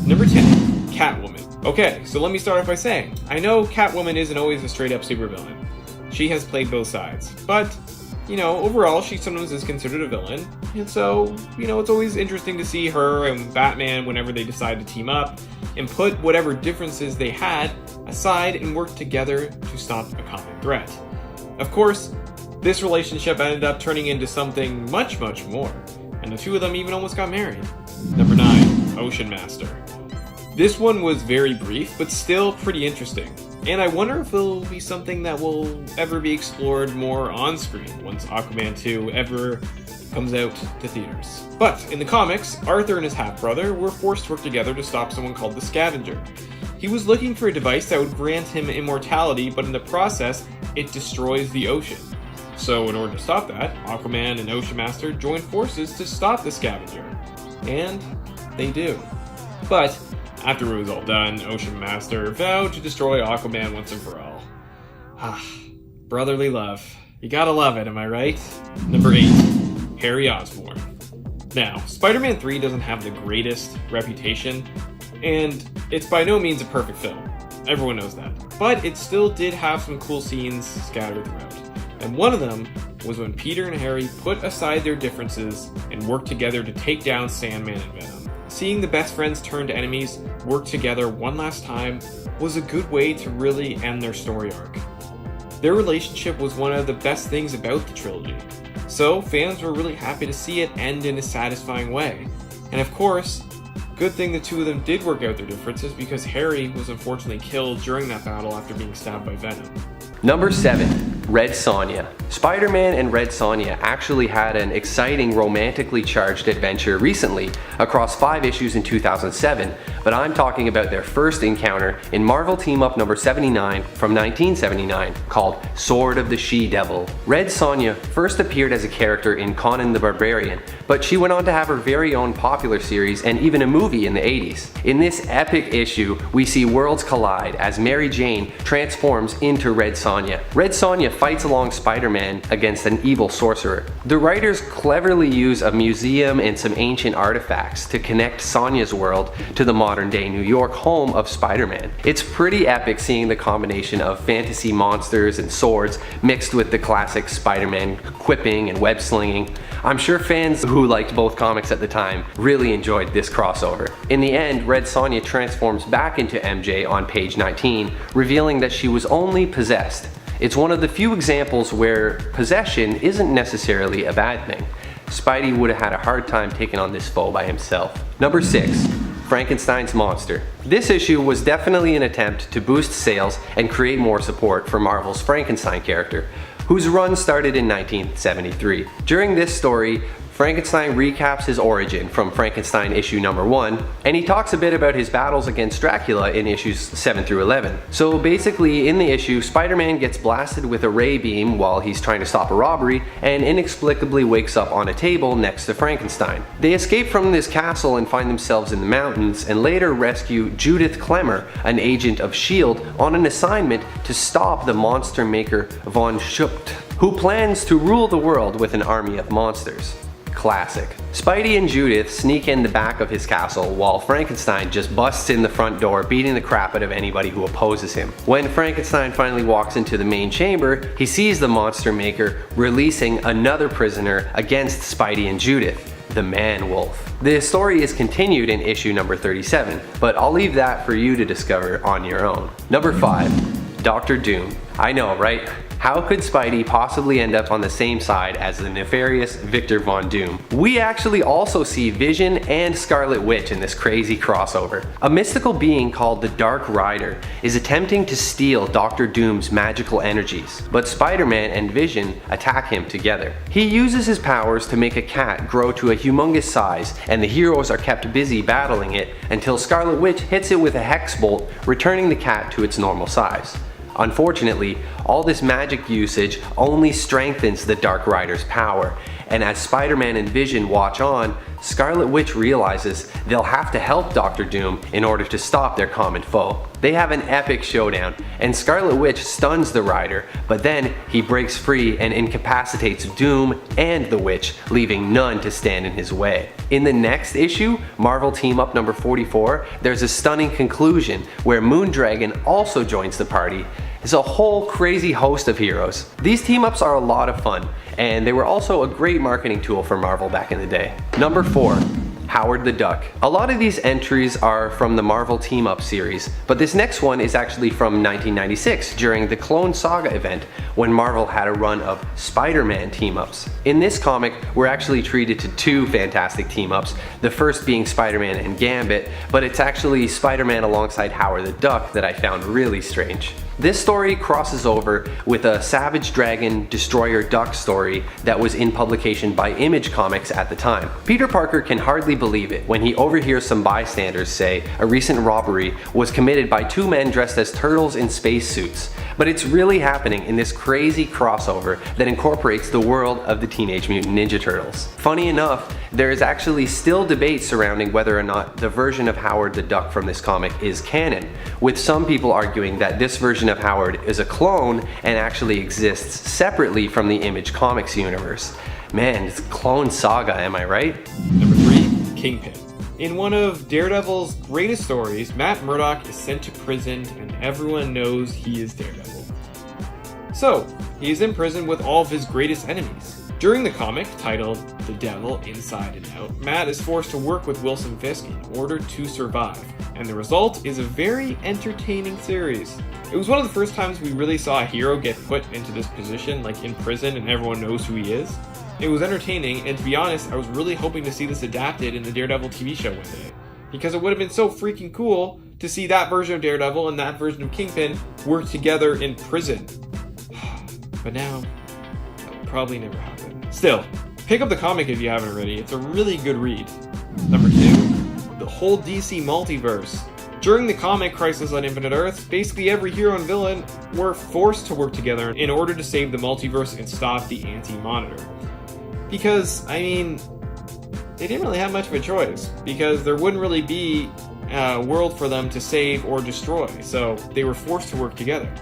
Number 10, Catwoman. Okay, so let me start off by saying, I know Catwoman isn't always a straight up supervillain. She has played both sides, but, overall she sometimes is considered a villain, and so, it's always interesting to see her and Batman whenever they decide to team up, and put whatever differences they had aside and work together to stop a common threat. Of course, this relationship ended up turning into something much, much more, and the two of them even almost got married. Number 9, Ocean Master. This one was very brief, but still pretty interesting, and I wonder if it'll be something that will ever be explored more on screen once Aquaman 2 ever comes out to theaters. But in the comics, Arthur and his half-brother were forced to work together to stop someone called the Scavenger. He was looking for a device that would grant him immortality, but in the process, it destroys the ocean. So in order to stop that, Aquaman and Ocean Master join forces to stop the Scavenger. And they do. But after it was all done, Ocean Master vowed to destroy Aquaman once and for all. Brotherly love. You gotta love it, am I right? Number 8, Harry Osborne. Now, Spider-Man 3 doesn't have the greatest reputation, and it's by no means a perfect film. Everyone knows that. But it still did have some cool scenes scattered throughout. And one of them was when Peter and Harry put aside their differences and worked together to take down Sandman and Venom. Seeing the best friends turned enemies work together one last time was a good way to really end their story arc. Their relationship was one of the best things about the trilogy, so fans were really happy to see it end in a satisfying way. And of course, good thing the two of them did work out their differences because Harry was unfortunately killed during that battle after being stabbed by Venom. Number 7, Red Sonja. Spider-Man and Red Sonja actually had an exciting romantically charged adventure recently across 5 issues in 2007, but I'm talking about their first encounter in Marvel Team-Up number 79 from 1979 called Sword of the She-Devil. Red Sonja first appeared as a character in Conan the Barbarian, but she went on to have her very own popular series and even a movie in the 80s. In this epic issue, we see worlds collide as Mary Jane transforms into Red Sonja. Red Sonja fights along Spider-Man against an evil sorcerer. The writers cleverly use a museum and some ancient artifacts to connect Sonja's world to the modern-day New York home of Spider-Man. It's pretty epic seeing the combination of fantasy monsters and swords mixed with the classic Spider-Man quipping and web-slinging. I'm sure fans who liked both comics at the time really enjoyed this crossover. In the end, Red Sonja transforms back into MJ on page 19, revealing that she was only possessed. It's one of the few examples where possession isn't necessarily a bad thing. Spidey would have had a hard time taking on this foe by himself. Number 6, Frankensteins Monster. This issue was definitely an attempt to boost sales and create more support for Marvel's Frankenstein character, whose run started in 1973. During this story, Frankenstein recaps his origin from Frankenstein issue number 1, and he talks a bit about his battles against Dracula in issues 7 through 11. So basically in the issue, Spider-Man gets blasted with a ray beam while he's trying to stop a robbery and inexplicably wakes up on a table next to Frankenstein. They escape from this castle and find themselves in the mountains and later rescue Judith Klemmer, an agent of S.H.I.E.L.D., on an assignment to stop the monster maker Von Schucht, who plans to rule the world with an army of monsters. Classic. Spidey and Judith sneak in the back of his castle while Frankenstein just busts in the front door, beating the crap out of anybody who opposes him. When Frankenstein finally walks into the main chamber, he sees the monster maker releasing another prisoner against Spidey and Judith, the Man-Wolf. The story is continued in issue number 37, but I'll leave that for you to discover on your own. Number 5, Dr. Doom. I know, right? How could Spidey possibly end up on the same side as the nefarious Victor Von Doom? We actually also see Vision and Scarlet Witch in this crazy crossover. A mystical being called the Dark Rider is attempting to steal Dr. Doom's magical energies, but Spider-Man and Vision attack him together. He uses his powers to make a cat grow to a humongous size, and the heroes are kept busy battling it until Scarlet Witch hits it with a hex bolt, returning the cat to its normal size. Unfortunately, all this magic usage only strengthens the Dark Rider's power, and as Spider-Man and Vision watch on, Scarlet Witch realizes they'll have to help Doctor Doom in order to stop their common foe. They have an epic showdown, and Scarlet Witch stuns the Rider, but then he breaks free and incapacitates Doom and the Witch, leaving none to stand in his way. In the next issue, Marvel Team Up number 44, there's a stunning conclusion where Moondragon also joins the party. It's a whole crazy host of heroes. These team-ups are a lot of fun, and they were also a great marketing tool for Marvel back in the day. Number 4. Howard the Duck. A lot of these entries are from the Marvel Team Up series, but this next one is actually from 1996 during the Clone Saga event when Marvel had a run of Spider-Man team-ups. In this comic, we're actually treated to 2 fantastic team-ups, the first being Spider-Man and Gambit, but it's actually Spider-Man alongside Howard the Duck that I found really strange. This story crosses over with a Savage Dragon Destroyer Duck story that was in publication by Image Comics at the time. Peter Parker can hardly believe it when he overhears some bystanders say a recent robbery was committed by 2 men dressed as turtles in spacesuits. But it's really happening in this crazy crossover that incorporates the world of the Teenage Mutant Ninja Turtles. Funny enough, there is actually still debate surrounding whether or not the version of Howard the Duck from this comic is canon, with some people arguing that this version of Howard is a clone and actually exists separately from the Image Comics universe. Man, it's Clone Saga, am I right? Number 3, Kingpin. In one of Daredevil's greatest stories, Matt Murdock is sent to prison and everyone knows he is Daredevil. So, he is in prison with all of his greatest enemies. During the comic, titled The Devil Inside and Out, Matt is forced to work with Wilson Fisk in order to survive, and the result is a very entertaining series. It was one of the first times we really saw a hero get put into this position, like in prison and everyone knows who he is. It was entertaining, and to be honest, I was really hoping to see this adapted in the Daredevil TV show one day, because it would have been so freaking cool to see that version of Daredevil and that version of Kingpin work together in prison. But now, that will probably never happen. Still, pick up the comic if you haven't already, it's a really good read. Number 2, the whole DC Multiverse. During the comic Crisis on Infinite Earths, basically every hero and villain were forced to work together in order to save the multiverse and stop the Anti-Monitor. Because, I mean, they didn't really have much of a choice, because there wouldn't really be a world for them to save or destroy, so they were forced to work together.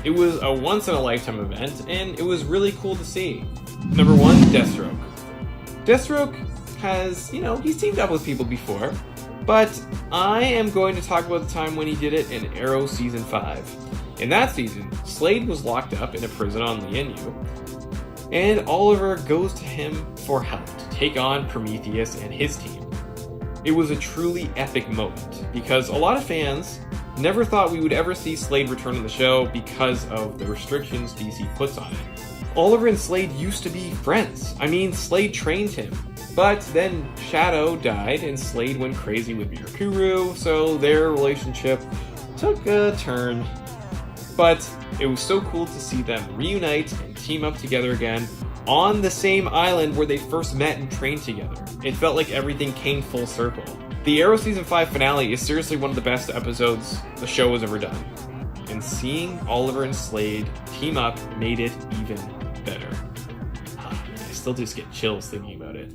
It was a once-in-a-lifetime event, and it was really cool to see. Number 1, Deathstroke. Deathstroke has, he's teamed up with people before, but I am going to talk about the time when he did it in Arrow Season 5. In that season, Slade was locked up in a prison on Lienu, and Oliver goes to him for help to take on Prometheus and his team. It was a truly epic moment, because a lot of fans never thought we would ever see Slade return to the show because of the restrictions DC puts on it. Oliver and Slade used to be friends. I mean, Slade trained him. But then Shadow died and Slade went crazy with Mirakuru, so their relationship took a turn. But it was so cool to see them reunite and team up together again on the same island where they first met and trained together. It felt like everything came full circle. The Arrow Season 5 finale is seriously one of the best episodes the show has ever done. And seeing Oliver and Slade team up made it even better. I still just get chills thinking about it.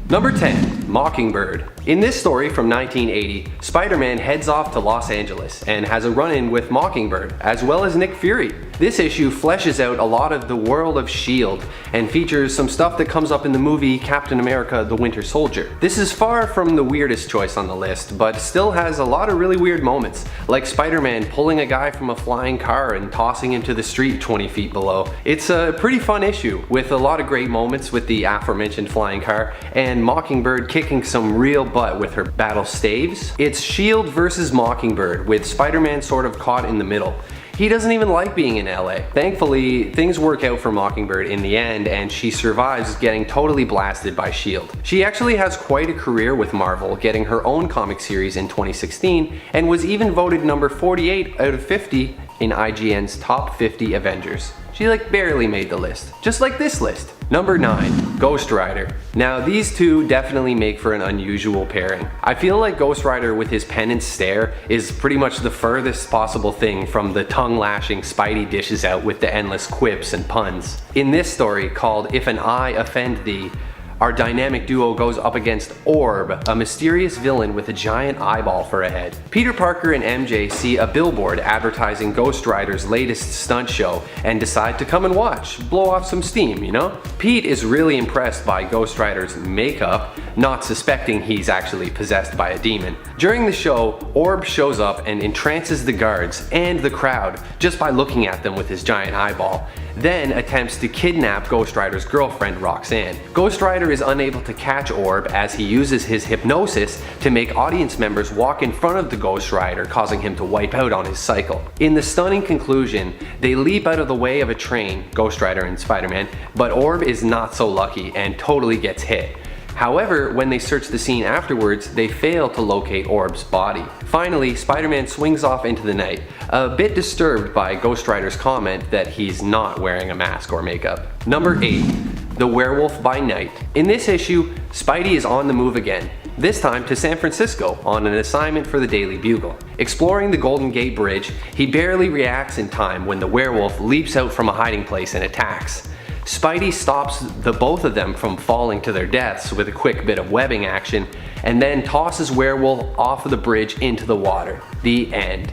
Number 10, Mockingbird. In this story from 1980, Spider-Man heads off to Los Angeles and has a run-in with Mockingbird, as well as Nick Fury. This issue fleshes out a lot of the world of S.H.I.E.L.D. and features some stuff that comes up in the movie Captain America: The Winter Soldier. This is far from the weirdest choice on the list, but still has a lot of really weird moments, like Spider-Man pulling a guy from a flying car and tossing him to the street 20 feet below. It's a pretty fun issue, with a lot of great moments with the aforementioned flying car, and Mockingbird kicking some real butt with her battle staves. It's S.H.I.E.L.D. versus Mockingbird, with Spider-Man sort of caught in the middle. He doesn't even like being in LA. Thankfully, things work out for Mockingbird in the end, and she survives getting totally blasted by S.H.I.E.L.D. She actually has quite a career with Marvel, getting her own comic series in 2016, and was even voted number 48 out of 50 in IGN's top 50 Avengers. She barely made the list, just like this list. Number 9, Ghost Rider. Now these two definitely make for an unusual pairing. I feel like Ghost Rider with his penance stare is pretty much the furthest possible thing from the tongue-lashing Spidey dishes out with the endless quips and puns. In this story, called If an Eye Offend Thee, Our dynamic duo goes up against Orb, a mysterious villain with a giant eyeball for a head. Peter Parker and MJ see a billboard advertising Ghost Rider's latest stunt show and decide to come and watch, blow off some steam, you know? Pete is really impressed by Ghost Rider's makeup, not suspecting he's actually possessed by a demon. During the show, Orb shows up and entrances the guards and the crowd just by looking at them with his giant eyeball, then attempts to kidnap Ghost Rider's girlfriend Roxanne. Ghost Rider is unable to catch Orb as he uses his hypnosis to make audience members walk in front of the Ghost Rider, causing him to wipe out on his cycle. In the stunning conclusion, they leap out of the way of a train, Ghost Rider and Spider-Man, but Orb is not so lucky and totally gets hit. However, when they search the scene afterwards, they fail to locate Orb's body. Finally, Spider-Man swings off into the night, a bit disturbed by Ghost Rider's comment that he's not wearing a mask or makeup. Number 8. The Werewolf by Night. In this issue, Spidey is on the move again, this time to San Francisco on an assignment for the Daily Bugle. Exploring the Golden Gate Bridge, he barely reacts in time when the werewolf leaps out from a hiding place and attacks. Spidey stops the both of them from falling to their deaths with a quick bit of webbing action, and then tosses Werewolf off of the bridge into the water. The end.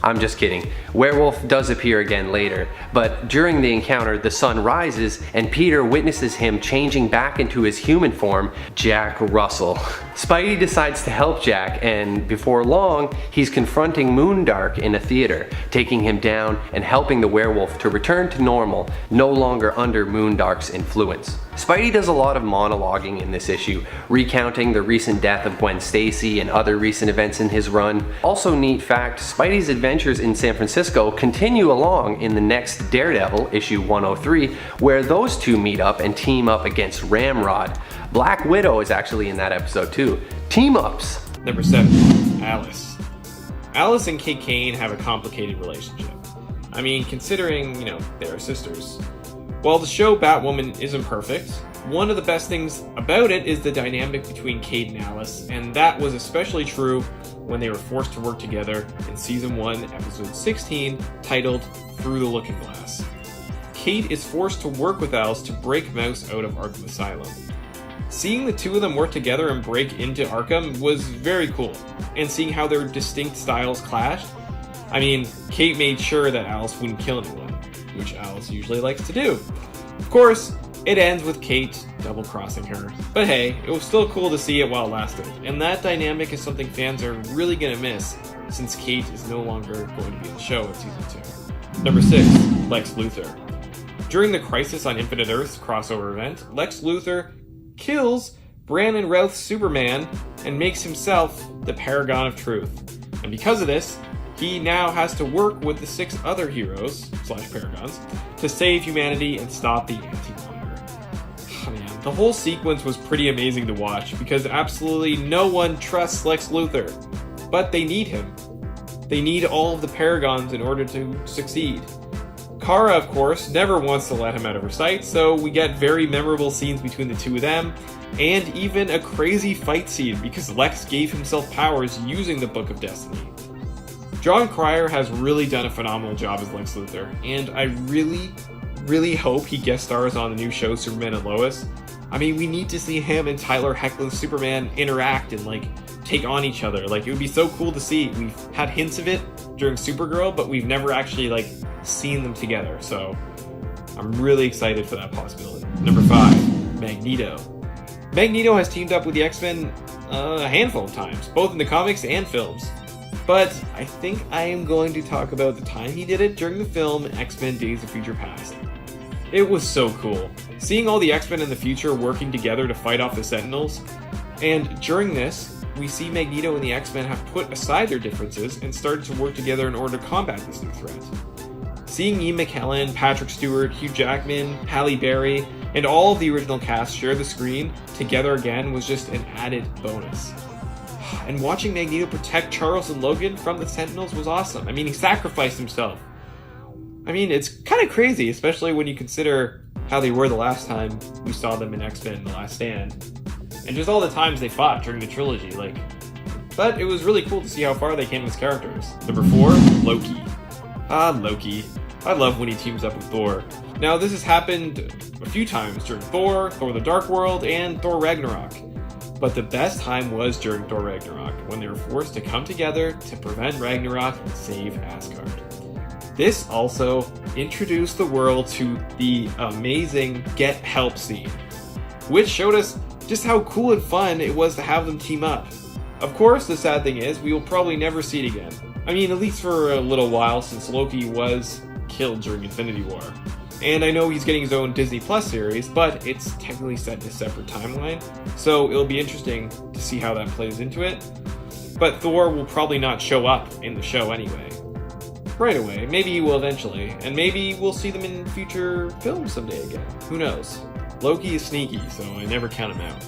I'm just kidding. Werewolf does appear again later, but during the encounter the sun rises and Peter witnesses him changing back into his human form, Jack Russell. Spidey decides to help Jack, and before long he's confronting Moondark in a theater, taking him down and helping the werewolf to return to normal, no longer under Moondark's influence. Spidey does a lot of monologuing in this issue, recounting the recent death of Gwen Stacy and other recent events in his run. Also neat fact, Spidey's adventures in San Francisco continue along in the next Daredevil, issue 103, where those two meet up and team up against Ramrod. Black Widow is actually in that episode too. Team ups! Number 7. Alice. Alice and Kate Kane have a complicated relationship. I mean, considering, they're sisters. While the show Batwoman isn't perfect, one of the best things about it is the dynamic between Kate and Alice, and that was especially true when they were forced to work together in Season 1, Episode 16, titled Through the Looking Glass. Kate is forced to work with Alice to break Mouse out of Arkham Asylum. Seeing the two of them work together and break into Arkham was very cool, and seeing how their distinct styles clashed. I mean, Kate made sure that Alice wouldn't kill anyone, which Alice usually likes to do. Of course, it ends with Kate double-crossing her, but hey, it was still cool to see it while it lasted, and that dynamic is something fans are really gonna miss since Kate is no longer going to be in the show in Season 2. Number 6. Lex Luthor. During the Crisis on Infinite Earths crossover event, Lex Luthor kills Brandon Routh's Superman and makes himself the Paragon of Truth. And because of this, he now has to work with the 6 other heroes, / Paragons, to save humanity and stop the Anti-Monitor. Oh man, the whole sequence was pretty amazing to watch because absolutely no one trusts Lex Luthor. But they need him. They need all of the Paragons in order to succeed. Kara, of course, never wants to let him out of her sight, so we get very memorable scenes between the two of them, and even a crazy fight scene because Lex gave himself powers using the Book of Destiny. John Cryer has really done a phenomenal job as Lex Luthor, and I really hope he guest stars on the new show Superman and Lois. I mean, we need to see him and Tyler Hoechlin's Superman interact and take on each other. It would be so cool to see. We've had hints of it during Supergirl, but we've never actually seen them together, so I'm really excited for that possibility. Number 5. Magneto. Magneto has teamed up with the X-Men a handful of times, both in the comics and films. But I think I am going to talk about the time he did it during the film X-Men Days of Future Past. It was so cool. Seeing all the X-Men in the future working together to fight off the Sentinels, and during this, we see Magneto and the X-Men have put aside their differences and started to work together in order to combat this new threat. Seeing Ian McKellen, Patrick Stewart, Hugh Jackman, Halle Berry, and all of the original cast share the screen together again was just an added bonus. And watching Magneto protect Charles and Logan from the Sentinels was awesome. I mean, he sacrificed himself. I mean, it's kind of crazy, especially when you consider how they were the last time we saw them in X-Men The Last Stand. And just all the times they fought during the trilogy, But it was really cool to see how far they came as characters. Number 4, Loki. Loki. I love when he teams up with Thor. Now, this has happened a few times during Thor, Thor the Dark World, and Thor Ragnarok. But the best time was during Thor Ragnarok, when they were forced to come together to prevent Ragnarok and save Asgard. This also introduced the world to the amazing Get Help scene, which showed us just how cool and fun it was to have them team up. Of course, the sad thing is, we will probably never see it again. I mean, at least for a little while, since Loki was killed during Infinity War. And I know he's getting his own Disney Plus series, but it's technically set in a separate timeline, so it'll be interesting to see how that plays into it. But Thor will probably not show up in the show anyway. Right away, maybe he will eventually, and maybe we'll see them in future films someday again. Who knows? Loki is sneaky, so I never count him out.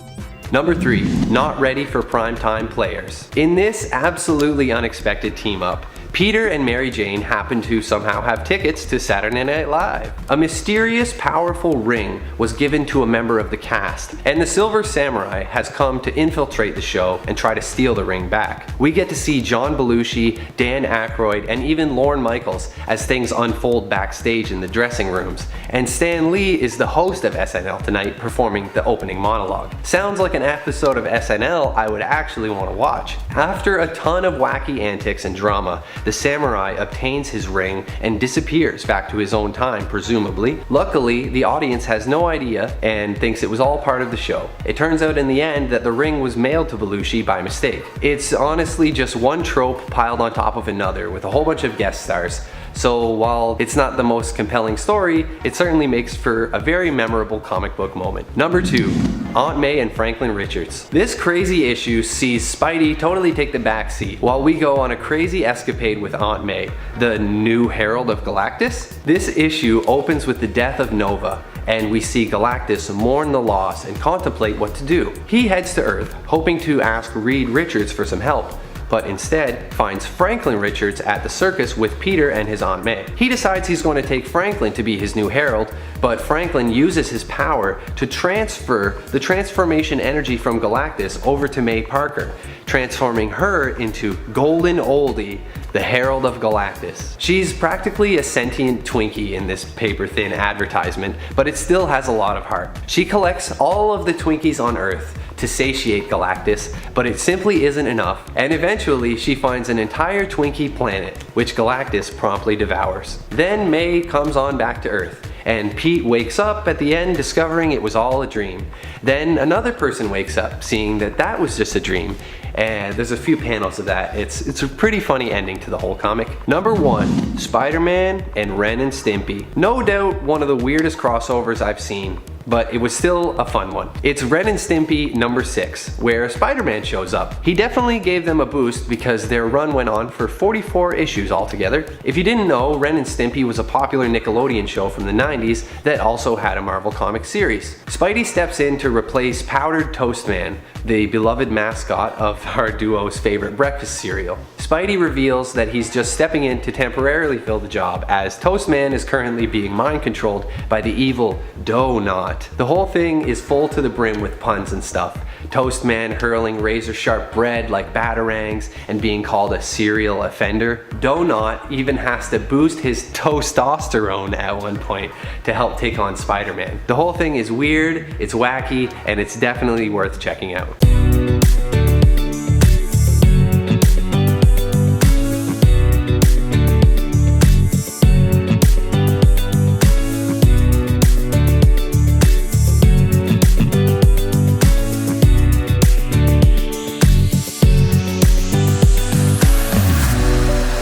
Number 3, not ready for primetime players. In this absolutely unexpected team up, Peter and Mary Jane happen to somehow have tickets to Saturday Night Live. A mysterious, powerful ring was given to a member of the cast, and the Silver Samurai has come to infiltrate the show and try to steal the ring back. We get to see John Belushi, Dan Aykroyd, and even Lorne Michaels as things unfold backstage in the dressing rooms, and Stan Lee is the host of SNL tonight performing the opening monologue. Sounds like an episode of SNL I would actually want to watch. After a ton of wacky antics and drama, the samurai obtains his ring and disappears back to his own time, presumably. Luckily, the audience has no idea and thinks it was all part of the show. It turns out in the end that the ring was mailed to Belushi by mistake. It's honestly just one trope piled on top of another with a whole bunch of guest stars. So while it's not the most compelling story, it certainly makes for a very memorable comic book moment. Number 2, Aunt May and Franklin Richards. This crazy issue sees Spidey totally take the backseat while we go on a crazy escapade with Aunt May, the new Herald of Galactus. This issue opens with the death of Nova, and we see Galactus mourn the loss and contemplate what to do. He heads to Earth, hoping to ask Reed Richards for some help, but instead finds Franklin Richards at the circus with Peter and his Aunt May. He decides he's going to take Franklin to be his new herald, but Franklin uses his power to transfer the transformation energy from Galactus over to May Parker, transforming her into Golden Oldie, the Herald of Galactus. She's practically a sentient Twinkie in this paper-thin advertisement, but it still has a lot of heart. She collects all of the Twinkies on Earth to satiate Galactus, but it simply isn't enough, and eventually she finds an entire Twinkie planet, which Galactus promptly devours. Then May comes on back to Earth, and Pete wakes up at the end discovering it was all a dream. Then another person wakes up seeing that that was just a dream, and there's a few panels of that. It's a pretty funny ending to the whole comic. Number 1, Spider-Man and Ren and Stimpy. No doubt one of the weirdest crossovers I've seen, but it was still a fun one. It's Ren and Stimpy number 6, where Spider-Man shows up. He definitely gave them a boost because their run went on for 44 issues altogether. If you didn't know, Ren and Stimpy was a popular Nickelodeon show from the 90s that also had a Marvel Comics series. Spidey steps in to replace Powdered Toast Man, the beloved mascot of our duo's favorite breakfast cereal. Spidey reveals that he's just stepping in to temporarily fill the job, as Toast Man is currently being mind controlled by the evil Donut. The whole thing is full to the brim with puns and stuff. Toast Man hurling razor sharp bread like batarangs and being called a serial offender. Donut even has to boost his testosterone at one point to help take on Spider-Man. The whole thing is weird, it's wacky, and it's definitely worth checking out.